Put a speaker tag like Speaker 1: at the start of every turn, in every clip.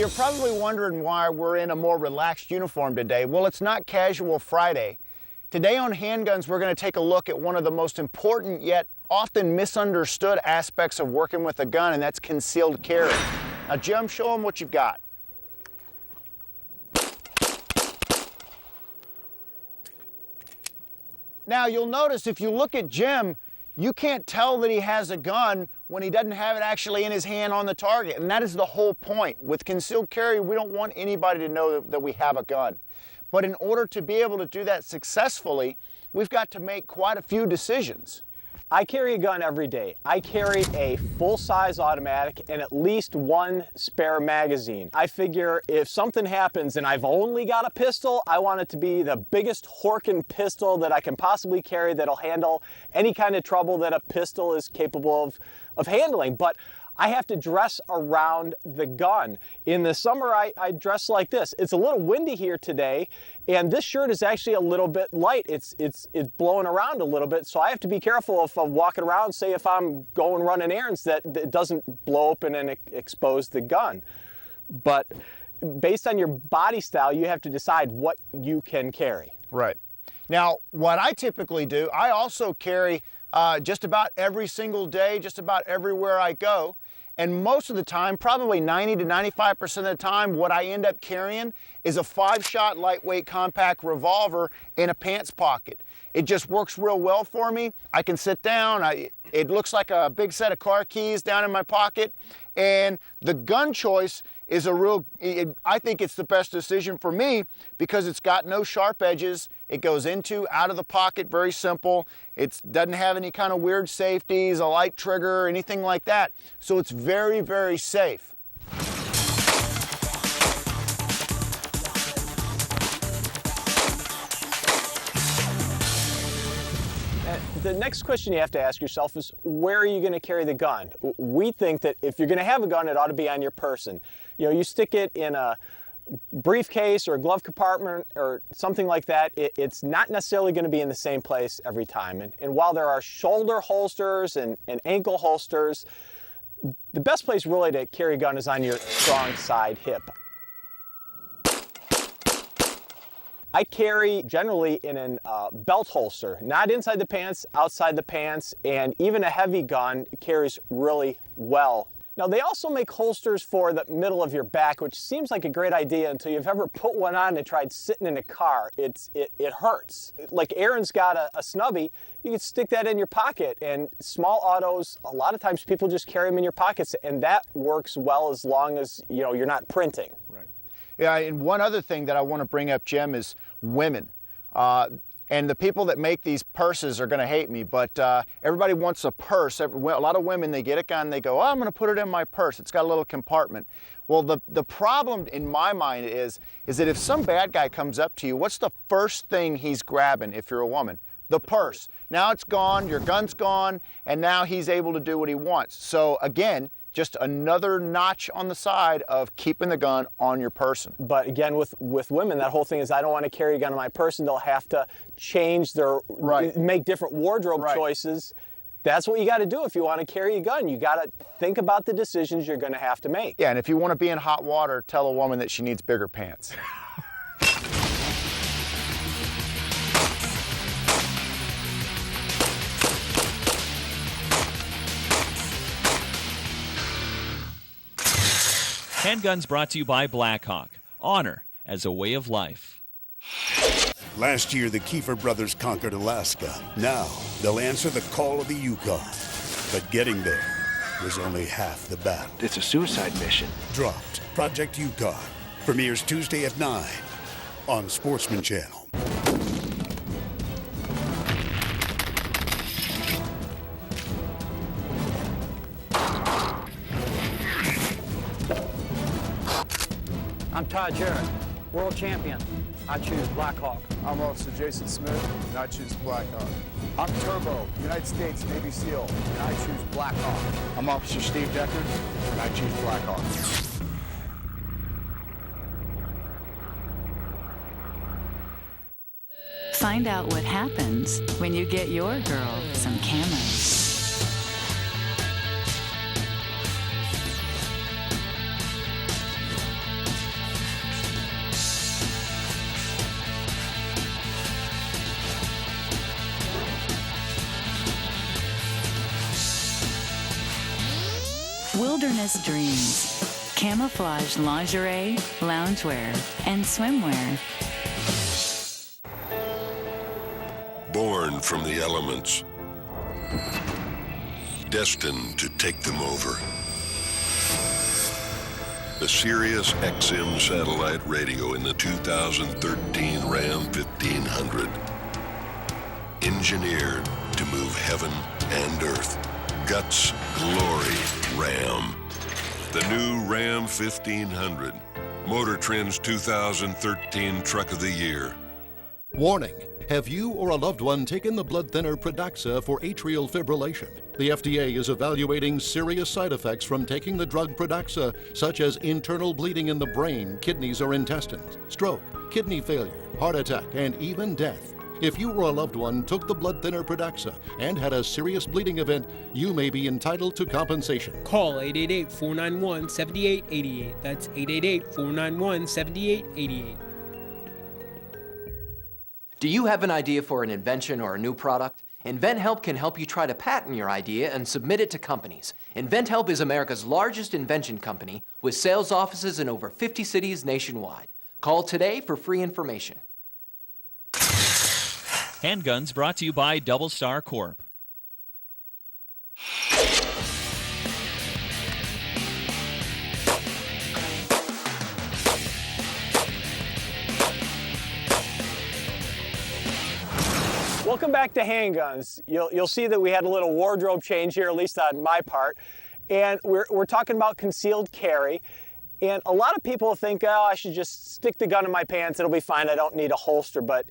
Speaker 1: you're probably wondering why we're in a more relaxed uniform today. Well, it's not Casual Friday. Today on Handguns, we're going to take a look at one of the most important yet often misunderstood aspects of working with a gun, and that's concealed carry. Now, Jim, show them what you've got. Now, you'll notice if you look at Jim, you can't tell that he has a gun when he doesn't have it actually in his hand on the target. And that is the whole point. With concealed carry, we don't want anybody to know that we have a gun. But in order to be able to do that successfully, we've got to make quite a few decisions.
Speaker 2: I carry a gun every day. I carry a full-size automatic and at least one spare magazine. I figure if something happens and I've only got a pistol, I want it to be the biggest Horkin pistol that I can possibly carry that'll handle any kind of trouble that a pistol is capable of handling. But I have to dress around the gun. In the summer, I dress like this. It's a little windy here today, and this shirt is actually a little bit light. It's blowing around a little bit, so I have to be careful if I'm walking around, say if I'm going running errands, that it doesn't blow open and expose the gun. But based on your body style, you have to decide what you can carry.
Speaker 1: Right. Now, what I typically do, I also carry just about every single day, just about everywhere I go. And most of the time, probably 90 to 95% of the time, what I end up carrying is a 5-shot lightweight compact revolver in a pants pocket. It just works real well for me. I can sit down, it looks like a big set of car keys down in my pocket. And the gun choice is I think it's the best decision for me because it's got no sharp edges. It goes out of the pocket, very simple. It doesn't have any kind of weird safeties, a light trigger, anything like that. So it's very, very safe.
Speaker 2: The next question you have to ask yourself is, where are you going to carry the gun? We think that if you're going to have a gun, it ought to be on your person. You know, you stick it in a briefcase or a glove compartment or something like that, it's not necessarily going to be in the same place every time. And while there are shoulder holsters and ankle holsters, the best place really to carry a gun is on your strong side hip. I carry generally in a belt holster, not inside the pants, outside the pants, and even a heavy gun carries really well. Now, they also make holsters for the middle of your back, which seems like a great idea until you've ever put one on and tried sitting in a car. It hurts. Like Aaron's got a snubby, you can stick that in your pocket, and small autos, a lot of times people just carry them in your pockets, and that works well as long as you're not printing.
Speaker 1: Right. Yeah, and one other thing that I want to bring up, Jim, is women. And the people that make these purses are going to hate me, but everybody wants a purse. A lot of women, they get a gun, they go, oh, I'm going to put it in my purse. It's got a little compartment. Well, the problem in my mind is that if some bad guy comes up to you, what's the first thing he's grabbing if you're a woman? The purse. Now it's gone, your gun's gone, and now he's able to do what he wants. So again, just another notch on the side of keeping the gun on your person.
Speaker 2: But again, with women, that whole thing is I don't want to carry a gun on my person. They'll have to change make different wardrobe choices. That's what you got to do if you want to carry a gun. You got to think about the decisions you're going to have to make.
Speaker 1: Yeah, and if you want to be in hot water, tell a woman that she needs bigger pants.
Speaker 3: Handguns brought to you by Blackhawk. Honor as a way of life.
Speaker 4: Last year, the Kiefer brothers conquered Alaska. Now, they'll answer the call of the Yukon. But getting there was only half the battle.
Speaker 5: It's a suicide mission.
Speaker 4: Dropped. Project Yukon. Premieres Tuesday at 9 on Sportsman Channel.
Speaker 6: I'm Todd Jarrett, world champion. I choose Blackhawk.
Speaker 7: I'm Officer Jason Smith, and I choose Blackhawk.
Speaker 8: I'm Turbo, United States Navy SEAL, and I choose Blackhawk.
Speaker 9: I'm Officer Steve Deckard, and I choose Blackhawk.
Speaker 10: Find out what happens when you get your girl some camos. wilderness dreams, camouflage lingerie, loungewear, and swimwear.
Speaker 5: Born from the elements, destined to take them over. The Sirius XM satellite radio in the 2013 Ram 1500. Engineered to move heaven and earth. Guts, glory, Ram. The new Ram 1500. Motor Trend's 2013 Truck of the Year.
Speaker 11: Warning. Have you or a loved one taken the blood thinner Pradaxa for atrial fibrillation? The FDA is evaluating serious side effects from taking the drug Pradaxa, such as internal bleeding in the brain, kidneys, or intestines, stroke, kidney failure, heart attack, and even death. If you or a loved one took the blood thinner Pradaxa and had a serious bleeding event, you may be entitled to compensation.
Speaker 12: Call 888-491-7888. That's 888-491-7888.
Speaker 13: Do you have an idea for an invention or a new product? InventHelp can help you try to patent your idea and submit it to companies. InventHelp is America's largest invention company with sales offices in over 50 cities nationwide. Call today for free information.
Speaker 3: Handguns brought to you by Double Star Corp.
Speaker 2: Welcome back to Handguns. You'll see that we had a little wardrobe change here, at least on my part. And we're talking about concealed carry. And a lot of people think, oh, I should just stick the gun in my pants, it'll be fine, I don't need a holster. But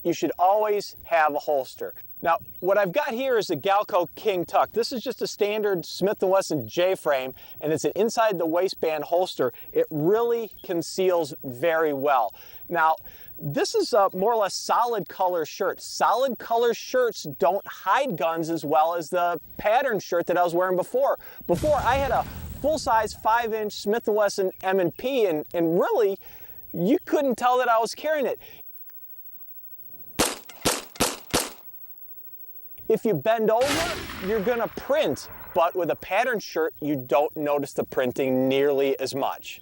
Speaker 2: you should always have a holster. Now, what I've got here is a Galco King Tuck. This is just a standard Smith & Wesson J-frame, and it's an inside the waistband holster. It really conceals very well. Now, this is a more or less solid color shirt. Solid color shirts don't hide guns as well as the pattern shirt that I was wearing before. Before, I had a full-size 5-inch Smith & Wesson M&P, and really, you couldn't tell that I was carrying it. If you bend over, you're gonna print, but with a pattern shirt, you don't notice the printing nearly as much.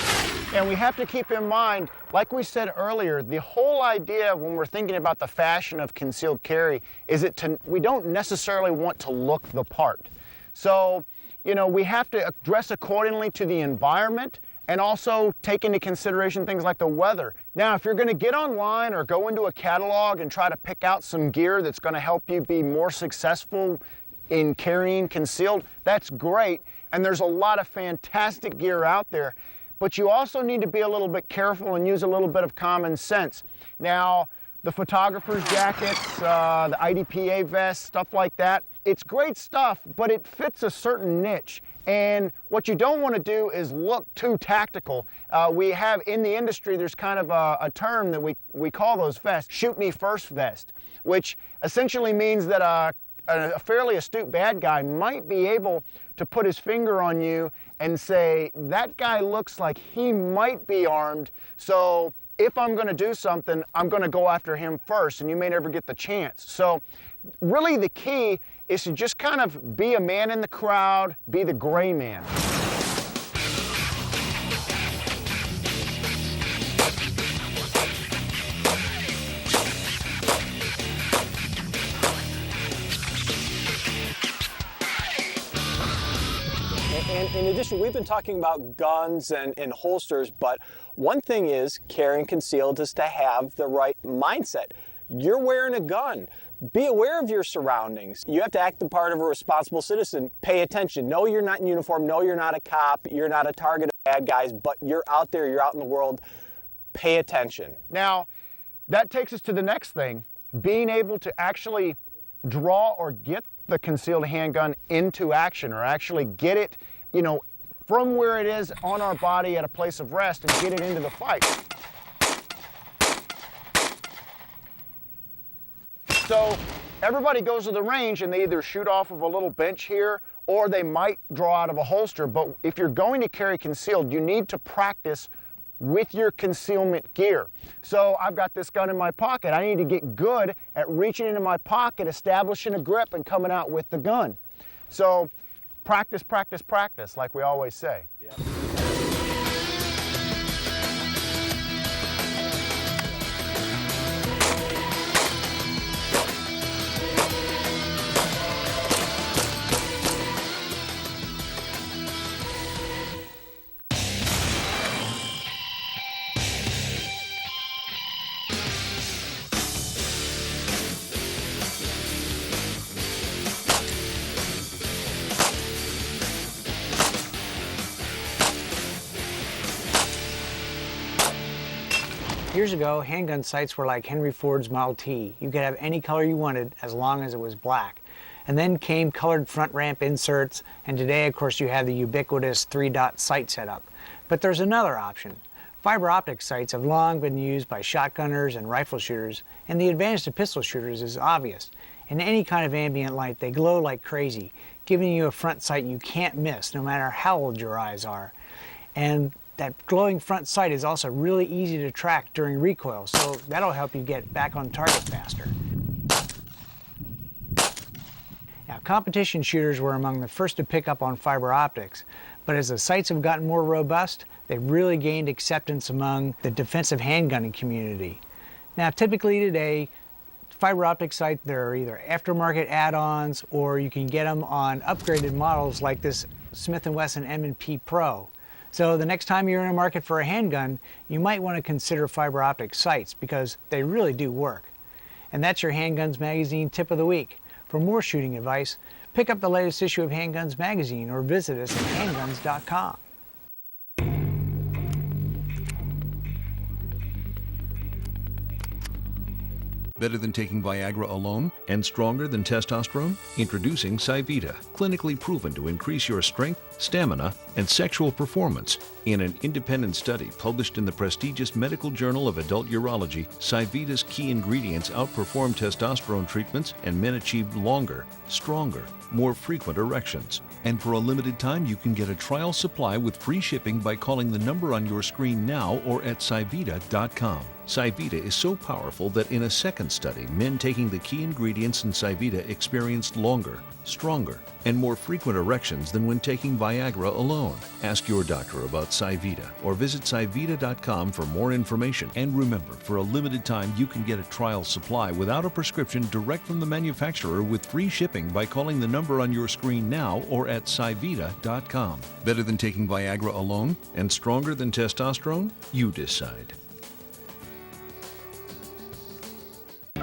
Speaker 1: And we have to keep in mind, like we said earlier, the whole idea when we're thinking about the fashion of concealed carry is we don't necessarily want to look the part. So, you know, we have to dress accordingly to the environment and also take into consideration things like the weather. Now, if you're gonna get online or go into a catalog and try to pick out some gear that's gonna help you be more successful in carrying concealed, that's great. And there's a lot of fantastic gear out there. But you also need to be a little bit careful and use a little bit of common sense. Now, the photographer's jackets, the IDPA vests, stuff like that, it's great stuff, but it fits a certain niche. And what you don't want to do is look too tactical. We have in the industry, there's kind of a term that we call those vests, shoot me first vest, which essentially means that a fairly astute bad guy might be able to put his finger on you and say, that guy looks like he might be armed, so if I'm gonna do something, I'm gonna go after him first, and you may never get the chance. So really the key is to just kind of be a man in the crowd, be the gray man.
Speaker 2: And in addition, we've been talking about guns and holsters, but one thing is carrying concealed is to have the right mindset. You're wearing a gun. Be aware of your surroundings. You have to act the part of a responsible citizen. Pay attention. No, you're not in uniform. No, you're not a cop. You're not a target of bad guys, but you're out there. You're out in the world. Pay attention.
Speaker 1: Now, that takes us to the next thing, being able to actually draw or get the concealed handgun into action, or actually get it, you know, from where it is on our body at a place of rest and get it into the fight. So everybody goes to the range and they either shoot off of a little bench here or they might draw out of a holster, but if you're going to carry concealed, you need to practice with your concealment gear. So I've got this gun in my pocket. I need to get good at reaching into my pocket, establishing a grip, and coming out with the gun. So practice, practice, practice, like we always say.
Speaker 2: Yeah.
Speaker 6: Years ago, handgun sights were like Henry Ford's Model T. You could have any color you wanted as long as it was black. And then came colored front ramp inserts, and today, of course, you have the ubiquitous 3-dot sight setup. But there's another option. Fiber optic sights have long been used by shotgunners and rifle shooters, and the advantage to pistol shooters is obvious. In any kind of ambient light, they glow like crazy, giving you a front sight you can't miss, no matter how old your eyes are. And that glowing front sight is also really easy to track during recoil, so that'll help you get back on target faster. Now, competition shooters were among the first to pick up on fiber optics, but as the sights have gotten more robust, they've really gained acceptance among the defensive handgunning community. Now, typically today, fiber optic sights, there are either aftermarket add-ons or you can get them on upgraded models like this Smith & Wesson M&P Pro. So the next time you're in a market for a handgun, you might want to consider fiber optic sights because they really do work. And that's your Handguns Magazine tip of the week. For more shooting advice, pick up the latest issue of Handguns Magazine or visit us at handguns.com.
Speaker 12: Better than taking Viagra alone and stronger than testosterone? Introducing Cyvita, clinically proven to increase your strength, stamina, and sexual performance. In an independent study published in the prestigious Medical Journal of Adult Urology, Cyvita's key ingredients outperformed testosterone treatments, and men achieved longer, stronger, more frequent erections. And for a limited time, you can get a trial supply with free shipping by calling the number on your screen now or at Cyvita.com. Cyvita is so powerful that in a second study, men taking the key ingredients in Cyvita experienced longer, stronger, and more frequent erections than when taking Viagra alone. Ask your doctor about Cyvita or visit Cyvita.com for more information. And remember, for a limited time, you can get a trial supply without a prescription direct from the manufacturer with free shipping by calling the number on your screen now or at Cyvita.com. Better than taking Viagra alone and stronger than testosterone? You decide.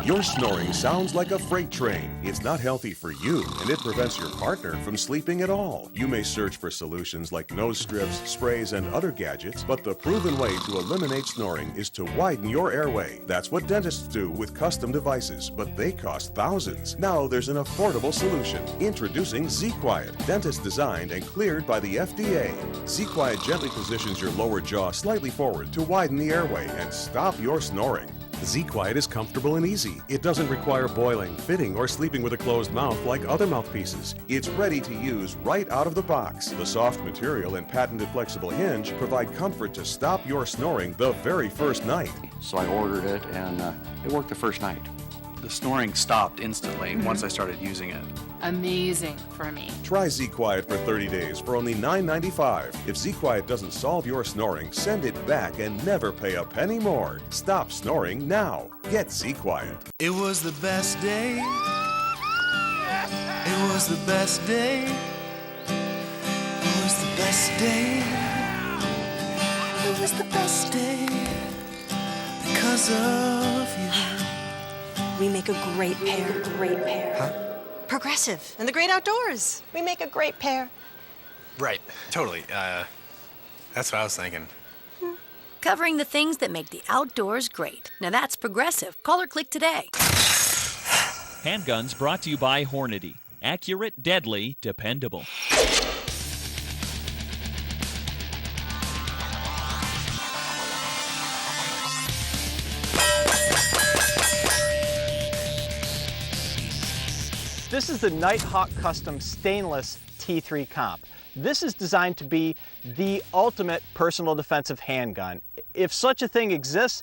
Speaker 14: Your snoring sounds like a freight train. It's not healthy for you, and it prevents your partner from sleeping at all. You may search for solutions like nose strips, sprays, and other gadgets, but the proven way to eliminate snoring is to widen your airway. That's what dentists do with custom devices, but they cost thousands. Now there's an affordable solution. Introducing Z-Quiet, dentist designed and cleared by the FDA. Z-Quiet gently positions your lower jaw slightly forward to widen the airway and stop your snoring. Z-Quiet is comfortable and easy. It doesn't require boiling, fitting, or sleeping with a closed mouth like other mouthpieces. It's ready to use right out of the box. The soft material and patented flexible hinge provide comfort to stop your snoring the very first night.
Speaker 15: So I ordered it, and it worked the first night. The snoring stopped instantly once I started using it.
Speaker 16: Amazing for me.
Speaker 14: Try Z-Quiet for 30 days for only $9.95. If Z-Quiet doesn't solve your snoring, send it back and never pay a penny more. Stop snoring now. Get Z-Quiet.
Speaker 17: It was the best day. It was the best day. It was the best day. It was the best day because of you.
Speaker 18: We make a great pair. Great pair.
Speaker 17: Huh?
Speaker 18: Progressive and the great outdoors. We make a great pair.
Speaker 19: Right, totally. That's what I was thinking.
Speaker 20: Covering the things that make the outdoors great. Now that's Progressive. Call or click today.
Speaker 3: Handguns brought to you by Hornady. Accurate, deadly, dependable.
Speaker 2: This is the Nighthawk Custom Stainless T3 Comp. This is designed to be the ultimate personal defensive handgun. If such a thing exists,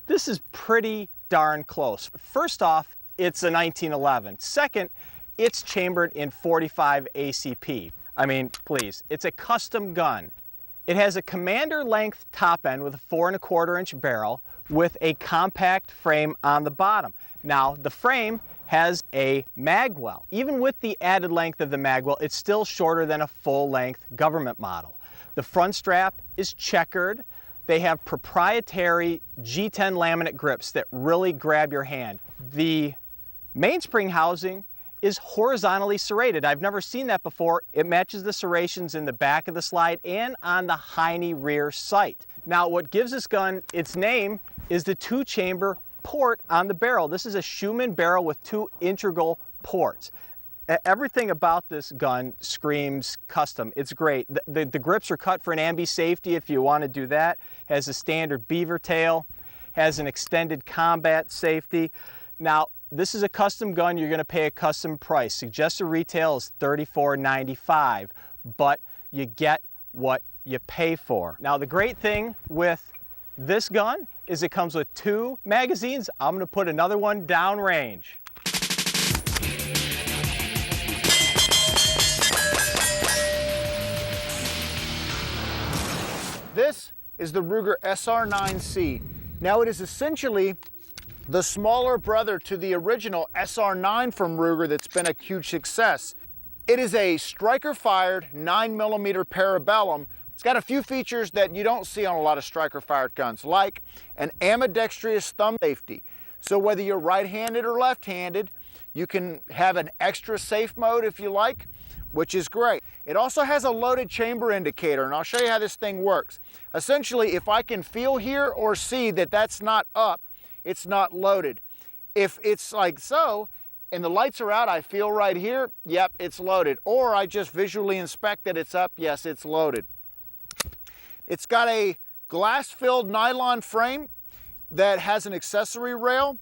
Speaker 2: this is pretty darn close. First off, it's a 1911. Second, it's chambered in .45 ACP. I mean, please, it's a custom gun. It has a commander length top end with a 4 1/4 inch barrel with a compact frame on the bottom. Now, the frame has a mag well. Even with the added length of the mag well, it's still shorter than a full-length government model. The front strap is checkered. They have proprietary G10 laminate grips that really grab your hand. The mainspring housing is horizontally serrated. I've never seen that before. It matches the serrations in the back of the slide and on the Heine rear sight. Now, what gives this gun its name is the 2-chamber port on the barrel. This is a Schumann barrel with 2 integral ports. Everything about this gun screams custom. It's great. The grips are cut for an ambi safety if you want to do that. Has a standard beaver tail, has an extended combat safety. Now, this is a custom gun. You're going to pay a custom price. Suggested retail is $34.95, but you get what you pay for. Now, the great thing with this gun is it comes with 2 magazines. I'm going to put another one downrange.
Speaker 1: This is the Ruger SR9C. Now, it is essentially the smaller brother to the original SR9 from Ruger that's been a huge success. It is a striker-fired 9mm parabellum. It's got a few features that you don't see on a lot of striker-fired guns, like an ambidextrous thumb safety. So whether you're right-handed or left-handed, you can have an extra safe mode if you like, which is great. It also has a loaded chamber indicator, and I'll show you how this thing works. Essentially, if I can feel here or see that that's not up, it's not loaded. If it's like so, and the lights are out, I feel right here, yep, it's loaded. Or I just visually inspect that it's up, yes, it's loaded. It's got a glass-filled nylon frame that has an accessory rail.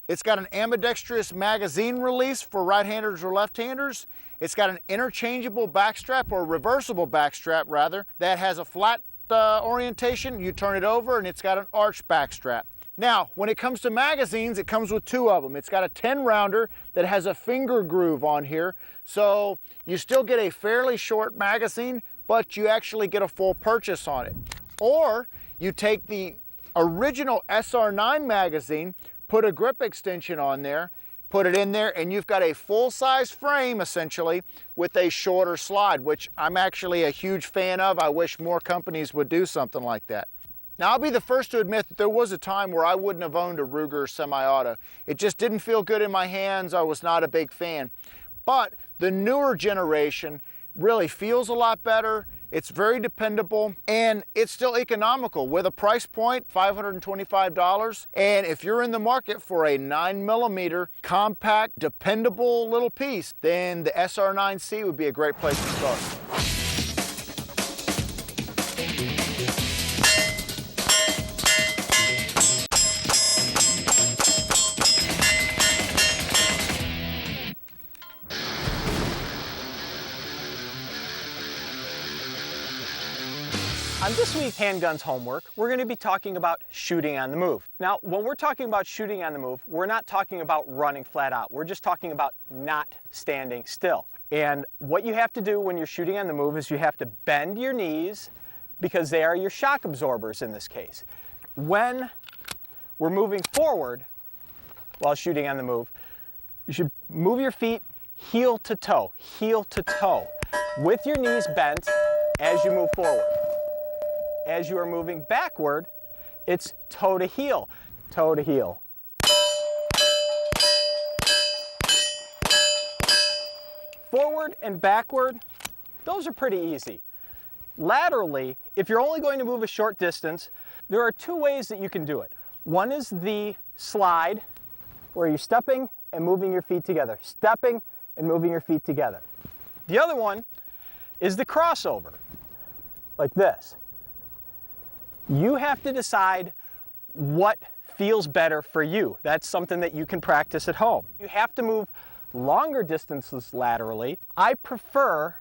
Speaker 1: It's got an ambidextrous magazine release for right-handers or left-handers. It's got an interchangeable backstrap, or reversible backstrap rather, that has a flat orientation. You turn it over and it's got an arch backstrap. Now, when it comes to magazines, it comes with 2 of them. It's got a 10-rounder that has a finger groove on here, so you still get a fairly short magazine, but you actually get a full purchase on it. Or you take the original SR9 magazine, put a grip extension on there, put it in there, and you've got a full-size frame, essentially, with a shorter slide, which I'm actually a huge fan of. I wish more companies would do something like that. Now, I'll be the first to admit that there was a time where I wouldn't have owned a Ruger semi-auto. It just didn't feel good in my hands. I was not a big fan. But the newer generation really feels a lot better. It's very dependable, and it's still economical with a price point, $525. And if you're in the market for a 9mm compact, dependable little piece, then the SR9C would be a great place to start.
Speaker 2: On this week's Handguns Homework, we're going to be talking about shooting on the move. Now, when we're talking about shooting on the move, we're not talking about running flat out. We're just talking about not standing still. And what you have to do when you're shooting on the move is you have to bend your knees, because they are your shock absorbers in this case. When we're moving forward while shooting on the move, you should move your feet heel to toe, with your knees bent as you move forward. As you are moving backward, it's toe to heel, toe to heel. Forward and backward, those are pretty easy. Laterally, if you're only going to move a short distance, there are 2 ways that you can do it. One is the slide, where you're stepping and moving your feet together, stepping and moving your feet together. The other one is the crossover, like this. You have to decide what feels better for you. That's something that you can practice at home. You have to move longer distances laterally. I prefer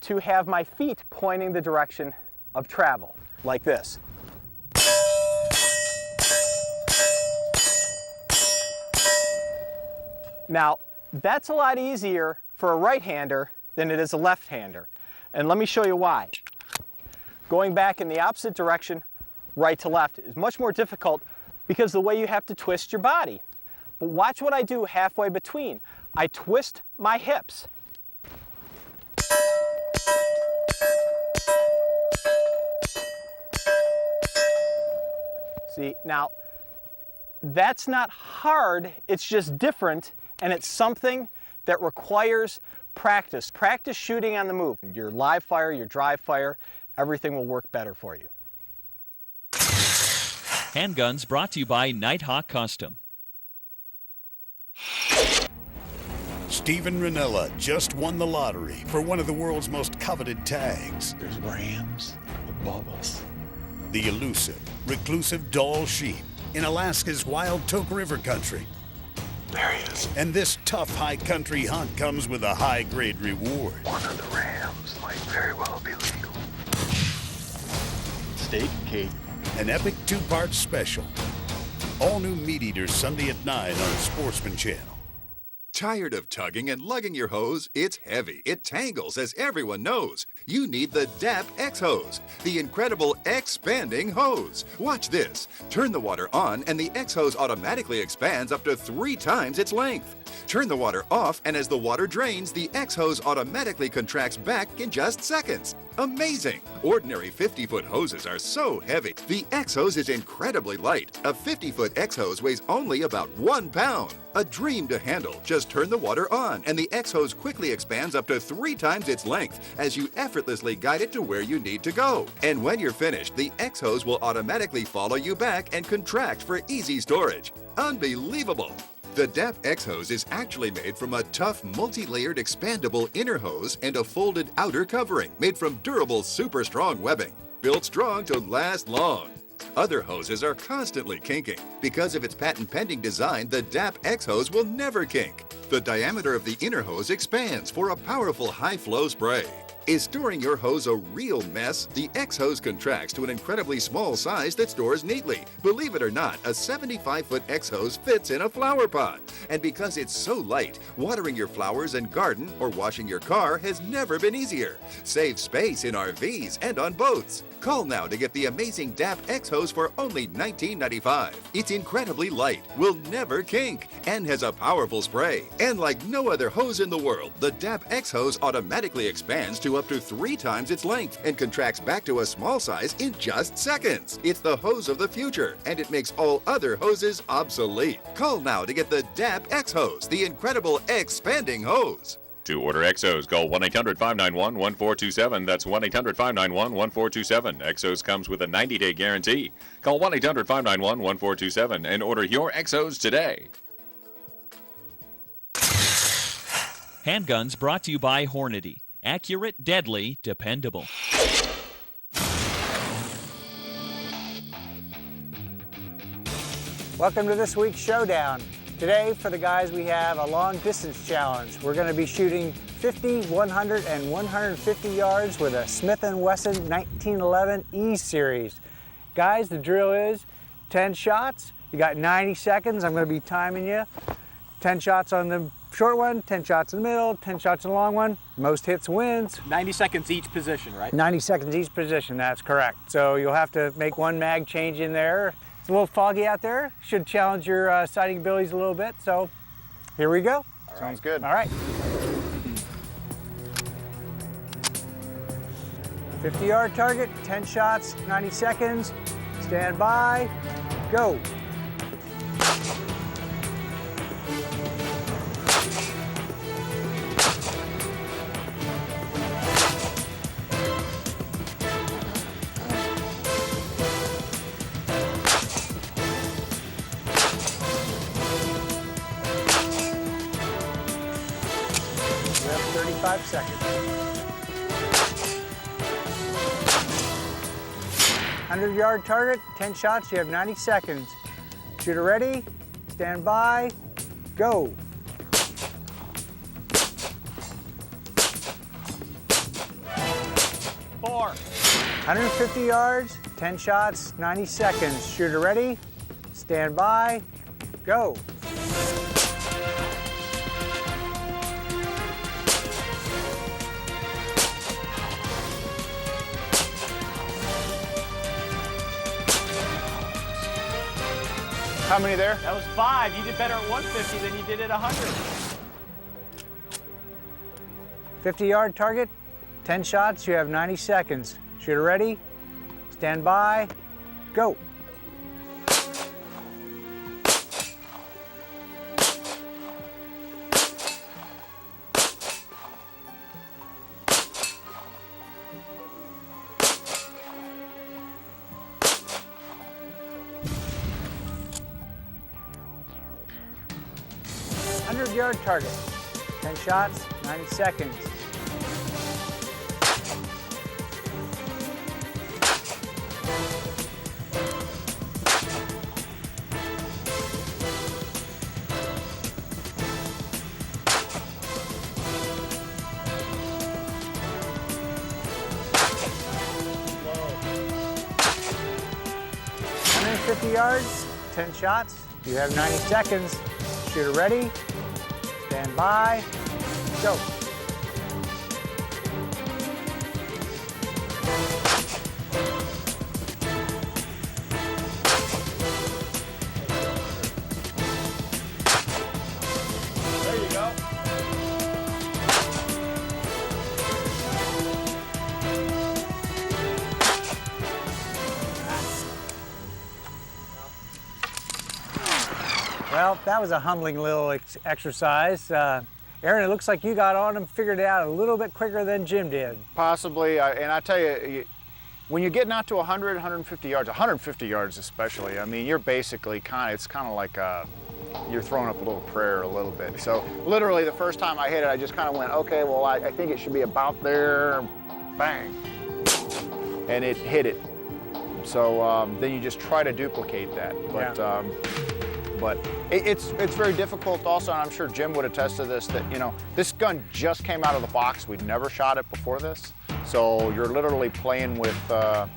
Speaker 2: to have my feet pointing the direction of travel, like this. Now, that's a lot easier for a right-hander than it is a left-hander. And let me show you why. Going back in the opposite direction, right to left, is much more difficult because the way you have to twist your body. But watch what I do halfway between. I twist my hips. See, now, that's not hard, it's just different, and it's something that requires practice. Practice shooting on the move. Your live fire, your dry fire, everything will work better for you.
Speaker 3: Handguns brought to you by Nighthawk Custom.
Speaker 4: Steven Ranella just won the lottery for one of the world's most coveted tags.
Speaker 9: There's rams above us.
Speaker 4: The elusive, reclusive Dall sheep in Alaska's wild Toke River country.
Speaker 9: There he is.
Speaker 4: And this tough high country hunt comes with a high-grade reward.
Speaker 9: One of the rams might very well be legal. Steak cake.
Speaker 4: An epic two-part special. All new Meat Eater Sunday at 9 on Sportsman Channel.
Speaker 21: Tired of tugging and lugging your hose? It's heavy. It tangles, as everyone knows. You need the DAP X-Hose, the incredible expanding hose. Watch this. Turn the water on and the X-Hose automatically expands up to 3 times its length. Turn the water off and as the water drains, the X-Hose automatically contracts back in just seconds. Amazing! Ordinary 50-foot hoses are so heavy. The X-Hose is incredibly light. A 50-foot X-Hose weighs only about 1 pound. A dream to handle. Just turn the water on and the X-Hose quickly expands up to 3 times its length as you effortlessly guide it to where you need to go. And when you're finished, the X-Hose will automatically follow you back and contract for easy storage. Unbelievable! The DAP X-Hose is actually made from a tough, multi-layered expandable inner hose and a folded outer covering made from durable, super strong webbing. Built strong to last long. Other hoses are constantly kinking. Because of its patent-pending design, the DAP X-Hose will never kink. The diameter of the inner hose expands for a powerful high-flow spray. Is storing your hose a real mess? The X-Hose contracts to an incredibly small size that stores neatly. Believe it or not, a 75-foot X-Hose fits in a flower pot. And because it's so light, watering your flowers and garden or washing your car has never been easier. Save space in RVs and on boats. Call now to get the amazing DAP X-Hose for only $19.95. It's incredibly light, will never kink, and has a powerful spray. And like no other hose in the world, the DAP X-Hose automatically expands to up to 3 times its length and contracts back to a small size in just seconds. It's the hose of the future, and it makes all other hoses obsolete. Call now to get the DAP X-Hose, the incredible expanding hose.
Speaker 22: To order X-Hose, call 1-800-591-1427. That's 1-800-591-1427. X-Hose comes with a 90-day guarantee. Call 1-800-591-1427 and order your X-Hose today.
Speaker 3: Handguns brought to you by Hornady. Accurate, deadly, dependable.
Speaker 6: Welcome to this week's Showdown. Today, for the guys, we have a long distance challenge. We're going to be shooting 50, 100, and 150 yards with a Smith & Wesson 1911 E Series. Guys, the drill is 10 shots. You got 90 seconds. I'm going to be timing you. 10 shots on the short one, 10 shots in the middle, 10 shots in the long one. Most hits wins.
Speaker 2: 90 seconds each position, right?
Speaker 6: 90 seconds each position, that's correct. So you'll have to make one mag change in there. It's a little foggy out there. Should challenge your sighting abilities a little bit. So here we go.
Speaker 1: Sounds good.
Speaker 6: All right. 50-yard target, 10 shots, 90 seconds. Stand by, go. You have 35 seconds. 100-yard target, 10 shots, you have 90 seconds. Shooter ready, stand by, go.
Speaker 2: Four.
Speaker 6: 150 yards, 10 shots, 90 seconds. Shooter ready, stand by, go.
Speaker 1: How many there?
Speaker 2: That was 5. You did better at 150 than you did at 100.
Speaker 6: 50-yard target, 10 shots, you have 90 seconds. Shooter ready, stand by, go. Yard target. 10 shots, 90 seconds. Whoa. 150 yards, 10 shots. You have 90 seconds. Shooter ready. Stand by, go.
Speaker 1: There you go.
Speaker 6: Well, that was a humbling little exercise. Aaron, it looks like you got on and figured it out a little bit quicker than Jim did.
Speaker 1: Possibly, and I tell you, when you're getting out to 100, 150 yards, 150 yards especially, I mean, you're basically it's kind of like you're throwing up a little prayer a little bit. So literally the first time I hit it, I just kind of went, okay, well, I think it should be about there, bang. And it hit it. So then you just try to duplicate that. But,
Speaker 6: yeah.
Speaker 1: But it's very difficult also, and I'm sure Jim would attest to this, that, you know, this gun just came out of the box. We'd never shot it before this. So you're literally playing with a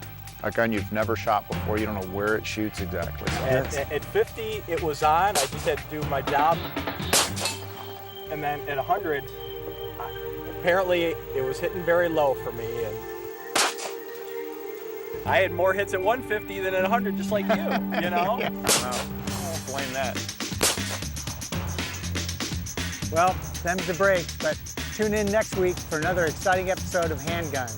Speaker 1: gun you've never shot before. You don't know where it shoots exactly. So
Speaker 2: At 50, it was on. I just had to do my job. And then at 100, apparently it was hitting very low for me. And I had more hits at 150 than at 100, just like you, you know?
Speaker 1: Yeah. Well, blame that.
Speaker 6: Well, them's the breaks, but tune in next week for another exciting episode of Handgun.